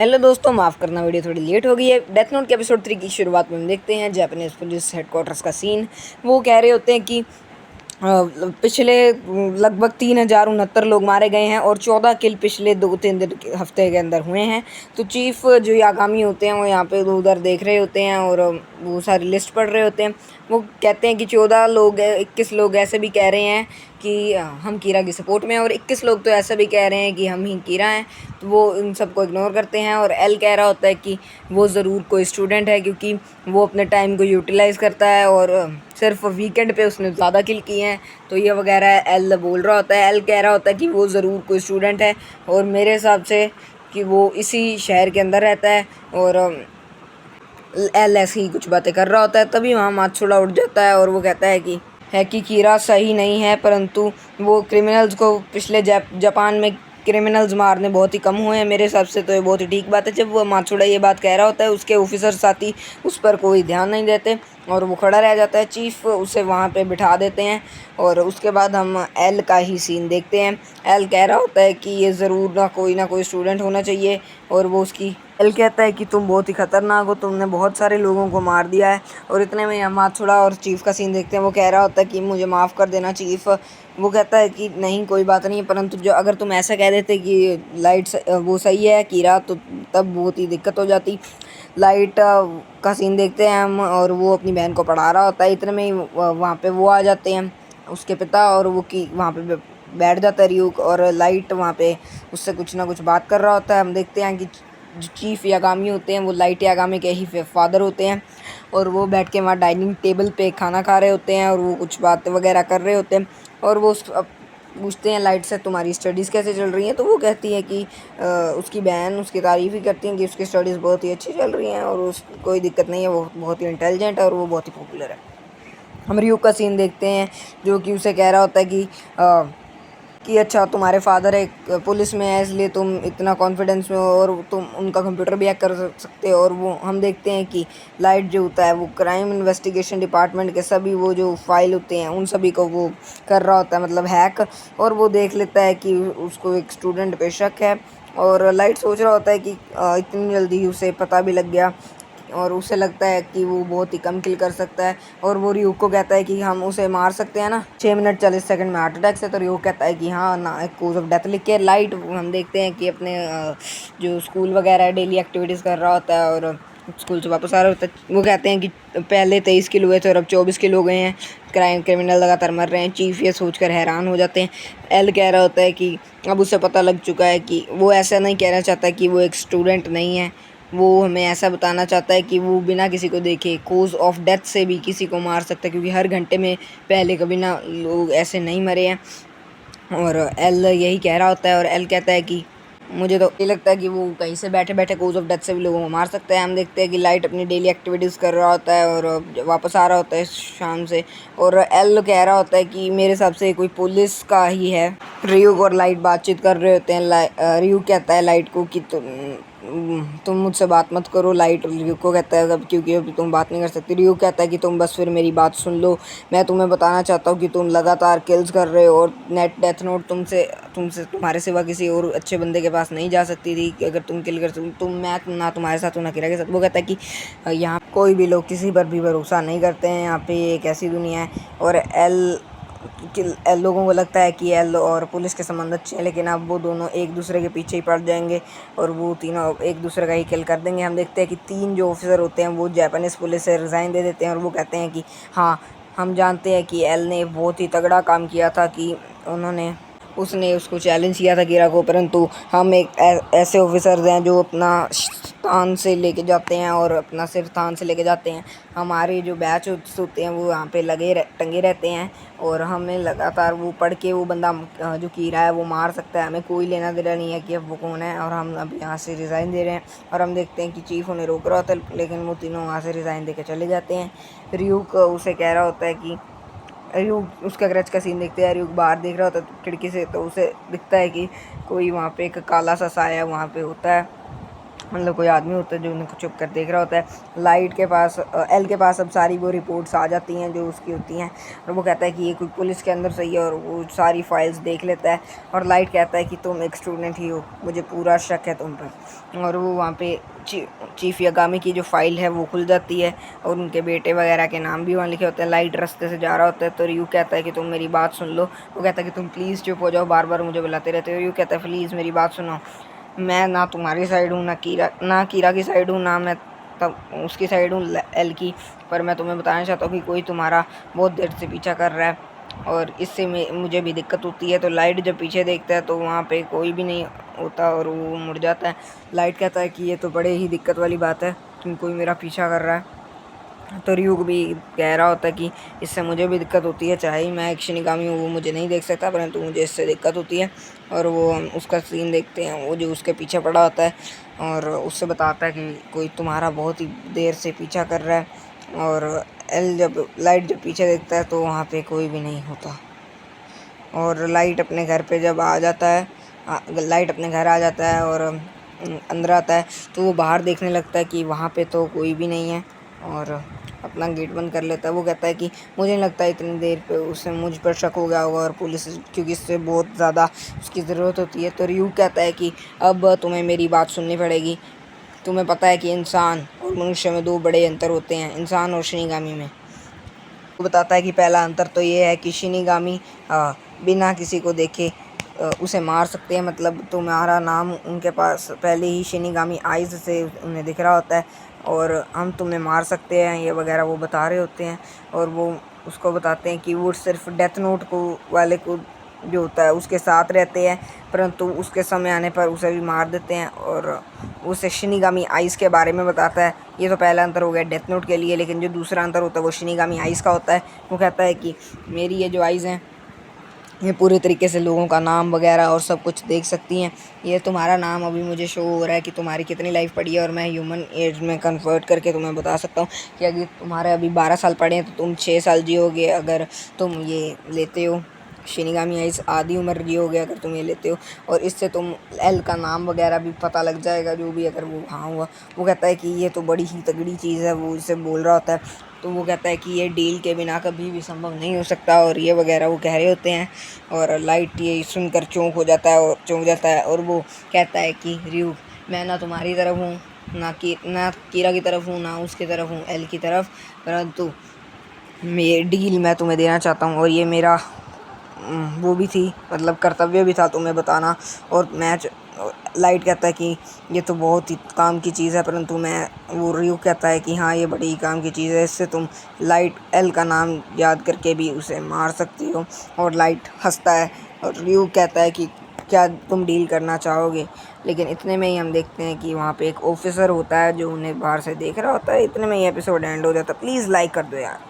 Hello दोस्तों, माफ़ करना वीडियो थोड़ी लेट हो गई है। डेथ नोट के एपिसोड 3 की शुरुआत में हम देखते हैं जापानीज़ पुलिस हेडक्वार्टर्स का सीन। वो कह रहे होते हैं कि पिछले लगभग 3069 लोग मारे गए हैं और 14 किल पिछले 2-3 दिन हफ्ते के अंदर हुए हैं। तो चीफ जो यागामी होते हैं वो यहाँ पे उधर देख रहे होते हैं और वो सारी लिस्ट पढ़ रहे होते हैं। वो कहते हैं कि 14 लोग 21 लोग ऐसे भी कह रहे हैं कि हम कीरा की सपोर्ट में हैं और 21 लोग तो ऐसा भी कह रहे हैं कि हम ही कीरा हैं। तो वो इन सबको इग्नोर करते हैं और एल कह रहा होता है कि वो ज़रूर कोई स्टूडेंट है क्योंकि वो अपने टाइम को यूटिलाइज़ करता है और सिर्फ वीकेंड पे उसने ज़्यादा किल किए हैं। तो ये वगैरह एल बोल रहा होता है। एल कह रहा होता है कि वो ज़रूर कोई स्टूडेंट है और मेरे हिसाब से कि वो इसी शहर के अंदर रहता है। और एल ऐसी ही कुछ बातें कर रहा होता है। तभी वहाँ मात्सुड़ा उठ जाता है और वो कहता है कि कीरा सही नहीं है, परंतु वो क्रिमिनल्स को पिछले जापान में क्रिमिनल्स मारने बहुत ही कम हुए हैं। मेरे हिसाब से तो ये बहुत ही ठीक बात है। जब वो मात्सुड़ा ये बात कह रहा होता है उसके ऑफिसर साथी उस पर कोई ध्यान नहीं देते और वो खड़ा रह जाता है। चीफ उसे वहाँ पे बिठा देते हैं और उसके बाद हम एल का ही सीन देखते हैं। एल कह रहा होता है कि ये ज़रूर ना कोई स्टूडेंट होना चाहिए और वो उसकी एल कहता है कि तुम बहुत ही ख़तरनाक हो, तुमने बहुत सारे लोगों को मार दिया है। और इतने में हम मात्सुड़ा और चीफ़ का सीन देखते हैं। वो कह रहा होता है कि मुझे माफ़ कर देना चीफ़। वो कहता है कि नहीं कोई बात नहीं, परंतु जो अगर तुम ऐसा कह देते कि लाइट वो सही है कीरा तो तब बहुत ही दिक्कत हो जाती। लाइट का सीन देखते हैं हम और वो अपनी बहन को पढ़ा रहा होता है। इतने में ही वहाँ पे वो आ जाते हैं उसके पिता और वो की वहाँ पे बैठ जाता है रियूक और लाइट वहाँ पे उससे कुछ ना कुछ बात कर रहा होता है। हम देखते हैं कि जो चीफ़ यागामी होते हैं वो लाइट यागामी के ही फादर होते हैं और वो बैठ के वहाँ डाइनिंग टेबल पे खाना खा रहे होते हैं और वो कुछ बातें वगैरह कर रहे होते हैं। और वो पूछते हैं लाइट से तुम्हारी स्टडीज़ कैसे चल रही हैं। तो वो कहती है कि उसकी बहन उसकी तारीफ़ ही करती हैं कि उसकी स्टडीज़ बहुत ही अच्छी चल रही हैं और उसको कोई दिक्कत नहीं है, वो बहुत ही इंटेलिजेंट है और वो बहुत ही पॉपुलर है। हम रियूक का सीन देखते हैं जो कि उसे कह रहा होता है कि अच्छा तुम्हारे फादर एक पुलिस में है इसलिए तुम इतना कॉन्फिडेंस में हो और तुम उनका कंप्यूटर भी हैक कर सकते हो। और वो हम देखते हैं कि लाइट जो होता है वो क्राइम इन्वेस्टिगेशन डिपार्टमेंट के सभी वो जो फाइल होते हैं उन सभी को वो कर रहा होता है, मतलब हैक। और वो देख लेता है कि उसको एक स्टूडेंट पे शक है और लाइट सोच रहा होता है कि इतनी जल्दी उसे पता भी लग गया और उसे लगता है कि वो बहुत ही कम किल कर सकता है। और वो रियूक को कहता है कि हम उसे मार सकते हैं ना, 6 मिनट 40 सेकंड में हार्ट अटैक से। तो रियूक कहता है कि हाँ ना, एक कोज ऑफ डेथ लिख के। लाइट हम देखते हैं कि अपने जो स्कूल वगैरह डेली एक्टिविटीज़ कर रहा होता है और स्कूल से वापस आ रहा होता है। वो कहते हैं कि पहले 23 किलो हुए थे और अब 24 किलो हो गए हैं, क्रिमिनल लगातार मर रहे हैं। चीफ ये सोचकर हैरान हो जाते हैं। एल कह रहा होता है कि अब उसे पता लग चुका है कि वो ऐसा नहीं कहना चाहता कि वो एक स्टूडेंट नहीं है, वो हमें ऐसा बताना चाहता है कि वो बिना किसी को देखे कोज ऑफ डेथ से भी किसी को मार सकता है, क्योंकि हर घंटे में पहले कभी ना लोग ऐसे नहीं मरे हैं। और एल यही कह रहा होता है और एल कहता है कि मुझे तो ये लगता है कि वो कहीं से बैठे बैठे कोज ऑफ डेथ से भी लोगों को मार सकता है। हम देखते हैं कि लाइट अपनी डेली एक्टिविटीज़ कर रहा होता है और वापस आ रहा होता है शाम से। और एल कह रहा होता है कि मेरे हिसाब से कोई पुलिस का ही है। रियूक और लाइट बातचीत कर रहे होते हैं। रियूक कहता है लाइट को कि तुम मुझसे बात मत करो। लाइट रियूक को कहता है अब क्योंकि अभी तुम बात नहीं कर सकती। रियूक कहता है कि तुम बस फिर मेरी बात सुन लो, मैं तुम्हें बताना चाहता हूँ कि तुम लगातार किल्स कर रहे हो और नेट डेथ नोट तुमसे तुम्हारे सिवा किसी और अच्छे बंदे के पास नहीं जा सकती थी कि अगर तुम किल कर मैं ना तुम्हारे साथ ना किरा के साथ। वो कहता है कि यहाँ कोई भी लोग किसी पर भी भरोसा नहीं करते हैं, यहाँ पे एक ऐसी दुनिया है। और एल लोगों को लगता है कि एल और पुलिस के संबंध अच्छे हैं, लेकिन अब वो दोनों एक दूसरे के पीछे ही पड़ जाएंगे और वो तीनों एक दूसरे का ही किल कर देंगे। हम देखते हैं कि 3 जो ऑफिसर होते हैं वो जापानीज़ पुलिस से रिज़ाइन दे देते हैं और वो कहते हैं कि हाँ हम जानते हैं कि एल ने बहुत ही तगड़ा काम किया था कि उसने उसको चैलेंज किया था कीरा को, परंतु हम एक ऐसे ऑफिसर्स हैं जो अपना स्थान से लेके जाते हैं और अपना सिर्फ स्थान से लेके जाते हैं। हमारे जो बैच होते हैं वो यहाँ पे टंगे रहते हैं और हमें लगातार वो पढ़ के वो बंदा जो कीरा है वो मार सकता है। हमें कोई लेना देना नहीं है कि अब वो कौन है और हम अब यहाँ से रिज़ाइन दे रहे हैं। और हम देखते हैं कि चीफ उन्हें रोक रहा होता है, लेकिन वो तीनों वहाँ से रिज़ाइन दे के चले जाते हैं। रियूक उसे कह रहा होता है कि अयूब उसका गरज का सीन देखते हैं। अयूब बाहर देख रहा होता है खिड़की से, तो उसे दिखता है कि कोई वहाँ पे एक काला सा साया वहाँ पे होता है मतलब कोई आदमी होता है जो उनको चुप कर देख रहा होता है। लाइट के पास एल के पास अब सारी वो रिपोर्ट्स आ जाती हैं जो उसकी होती हैं, और वो कहता है कि ये कोई पुलिस के अंदर सही है, और वो सारी फाइल्स देख लेता है। और लाइट कहता है कि तुम एक स्टूडेंट ही हो, मुझे पूरा शक है तुम पर। और वो वहाँ पे चीफ यागामी की जो फाइल है वो खुल जाती है, और उनके बेटे वगैरह के नाम भी वहाँ लिखे होते हैं। लाइट रास्ते से जा रहा होता है तो रियू कहता है कि तुम मेरी बात सुन लो। वो कहता है कि तुम प्लीज़ चुप हो जाओ, बार बार मुझे बुलाते रहते हो। रियू कहता है प्लीज़ मेरी बात सुनो, मैं ना तुम्हारी साइड हूँ, ना कीरा की साइड हूँ, ना मैं तब उसकी साइड हूँ एल की। पर मैं तुम्हें बताना चाहता हूँ कि कोई तुम्हारा बहुत देर से पीछा कर रहा है, और इससे मुझे भी दिक्कत होती है। तो लाइट जब पीछे देखता है तो वहाँ पे कोई भी नहीं होता, और वो मुड़ जाता है। लाइट कहता है कि ये तो बड़े ही दिक्कत वाली बात है, कि कोई मेरा पीछा कर रहा है। तो रियूक भी कह रहा होता है कि इससे मुझे भी दिक्कत होती है, चाहे ही मैं एक शिनिगामी हूँ, वो मुझे नहीं देख सकता, परंतु मुझे इससे दिक्कत होती है। और वो उसका सीन देखते हैं, वो जो उसके पीछे पड़ा होता है, और उससे बताता है कि कोई तुम्हारा बहुत ही देर से पीछा कर रहा है। और लाइट जब पीछे देखता है तो वहाँ पे कोई भी नहीं होता। और लाइट अपने घर पे जब आ जाता है, लाइट अपने घर आ जाता है और अंदर आता है, तो वो बाहर देखने लगता है कि वहाँ पे तो कोई भी नहीं है, और अपना गेट बंद कर लेता है। वो कहता है कि मुझे नहीं लगता इतनी देर पे उसे मुझ पर शक हो गया होगा, और पुलिस, क्योंकि इससे बहुत ज़्यादा उसकी ज़रूरत होती है। तो रियू कहता है कि अब तुम्हें मेरी बात सुननी पड़ेगी। तुम्हें पता है कि इंसान और मनुष्य में दो बड़े अंतर होते हैं, इंसान और शिनिगामी में। वो बताता है कि पहला अंतर तो ये है कि शिनिगामी बिना किसी को देखे उसे मार सकते हैं। मतलब तुम्हारा नाम उनके पास पहले ही शिनिगामी आइज़ से उन्हें दिख रहा होता है, और हम तुम्हें मार सकते हैं ये वगैरह वो बता रहे होते हैं। और वो उसको बताते हैं कि वो सिर्फ डेथ नोट को वाले को जो होता है उसके साथ रहते हैं, परंतु उसके समय आने पर उसे भी मार देते हैं। और उसे शिनिगामी आइज़ के बारे में बताता है। ये तो पहला अंतर हो गया डेथ नोट के लिए, लेकिन जो दूसरा अंतर होता है वो शिनिगामी आइज़ का होता है। वो कहता है कि मेरी ये जो आइज़ हैं ये पूरे तरीके से लोगों का नाम वगैरह और सब कुछ देख सकती हैं। ये तुम्हारा नाम अभी मुझे शो हो रहा है कि तुम्हारी कितनी लाइफ पड़ी है, और मैं ह्यूमन एज में कन्वर्ट करके तुम्हें बता सकता हूँ कि अगर तुम्हारे अभी 12 साल पड़े हैं तो तुम 6 साल जियोगे, अगर तुम ये लेते हो शिनिगामी आइज़ आधी उम्र जियोगे अगर तुम ये लेते हो। और इससे तुम एल का नाम वगैरह भी पता लग जाएगा, जो भी अगर वो हाँ हुआ। वो कहता है कि ये तो बड़ी ही तगड़ी चीज़ है, वो इसे बोल रहा होता है। तो वो कहता है कि ये डील के बिना कभी भी संभव नहीं हो सकता, और ये वगैरह वो कह रहे होते हैं। और लाइट ये सुनकर चौंक हो जाता है, और चौंक जाता है, और वो कहता है कि रियू, मैं ना तुम्हारी तरफ हूँ, ना कीरा की तरफ हूँ, ना उसकी तरफ हूँ एल की तरफ, परंतु ये डील मैं तुम्हें देना चाहता हूँ, और ये मेरा वो भी थी, मतलब कर्तव्य भी था तुम्हें बताना। और लाइट कहता है कि ये तो बहुत ही काम की चीज़ है, परंतु वो रियू कहता है कि हाँ ये बड़ी ही काम की चीज़ है, इससे तुम लाइट एल का नाम याद करके भी उसे मार सकती हो। और लाइट हंसता है, और रियू कहता है कि क्या तुम डील करना चाहोगे। लेकिन इतने में ही हम देखते हैं कि वहाँ पे एक ऑफिसर होता है जो उन्हें बाहर से देख रहा होता है। इतने में ही एपिसोड एंड हो जाता है। प्लीज़ लाइक कर दो यार।